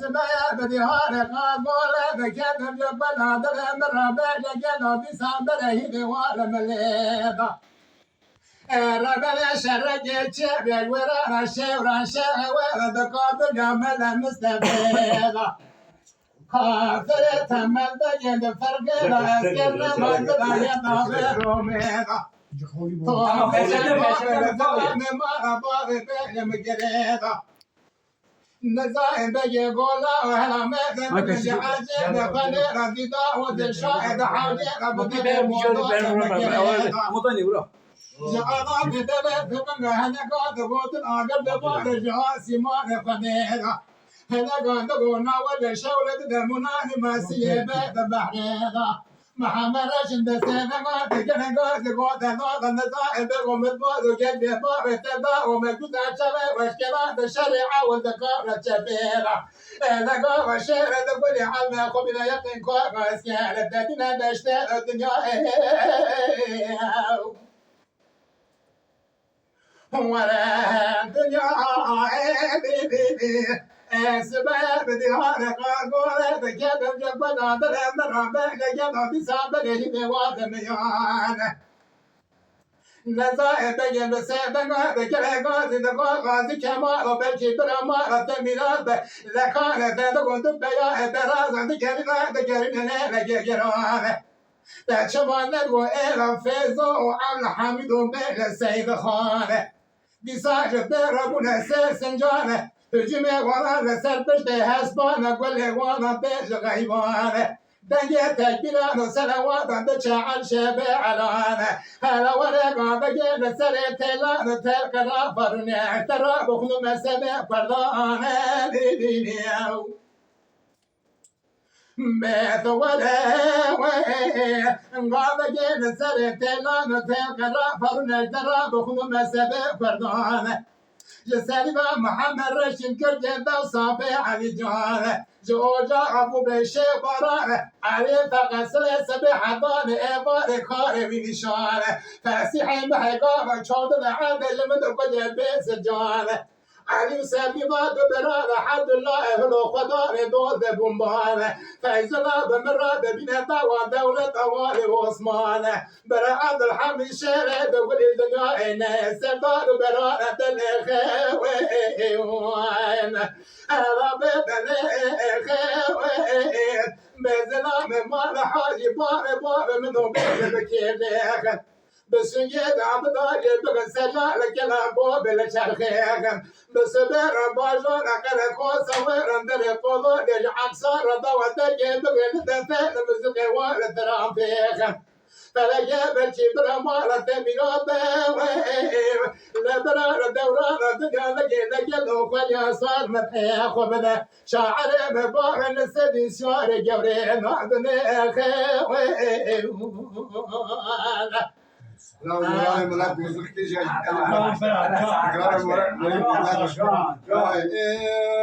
سمايا بدي هارق قابولا بكتب جبنا دلهم الرباج جنو بسامبر هيدي وارم الليضة ربنا شرق الشبيك ورانا الشيوران شاها ورد قابل جمال مستفيضة كافرة مال بجد فرقنا اسكرنا مالبنا ينظر روميضة نزاين بيجي قولا وهلا ميزن بيجي عجيب خليرا دي داود الشاهد حاجيرا بدي موضوع جعلا بدلت من هنا قاد قوت الآقل دبار جاسي مال خليرا هنا قاد قونا ولا شولة دموناني ما سيبت بحريرا محمد رشد سنة ما تجنا قاد قوت نوض النزاين بقوم البوض وجد باب التباع ومجد عشبه واشكالات الشريعة والذكارة الشبيرة لقوا الشيرة تقولي حلمة قبل يقين كوك واسكالة تدينا نشتغل الدنيا ولا الدنيا سبب ديوان قاقولة تكتب جبنا درهم الرباك جنو بسابق هدي وادميان نزاهي بجي بسيبن بكرة قاضي دقاء غازي كمال وبلجي برمارة تميلات لكانة تدقون دبيا برازة ذكرنا ذكرنا لجيران تشمان نقو إيرا فيزو وعمل حميد وبيل السيد خانة بيساج بربونا سنجانة هجمي وانا لسر بشتي هسبانة قولي وانا بيج غيبانة دنيا تكبيران وسنوات بتشعل شبه علانا هلا ورقا بقي لسر تيلان تلك رافرني احترى بخنو مسابع فردانا دينيو بيت ولا قاعد جيل سرتلان تلك رافرني احترى بخنو مسابع فردانا جسالبا محمد رشد كرد وصابي علي جوانه جوجا ابو بشي برانه علي فقسل سبي حضان ايبار كاري بنشانه فاسحي محقابه شود العاده لمن قد بيس جوانه علي وسامي باد برانه حد الله هلو خدار دود بمبانه فايزلا بمراده بنتا ودولة اوالي وعثمانه برا عبد الحميد شيري دولي الدنيا سردار برانه الخوين هذا بدل الخوين بزلام مال حاجي بار منو بكير ليخن بسنجد عبدالي بغسلا لكلا بوب لشرخيخ بسبير باجون اقل خوصة ويرن دري قولو دي عكسار دواتي بغن دفين مزقي وارد رامبيخ فلجاب الشبر مالة بيوت لبرار دوران دنيا لقي وخليا صار مبحيخ وبدا شاعر مبار السدي شعر جوري نعدني خوين لا والله ملاك وزكتي جاي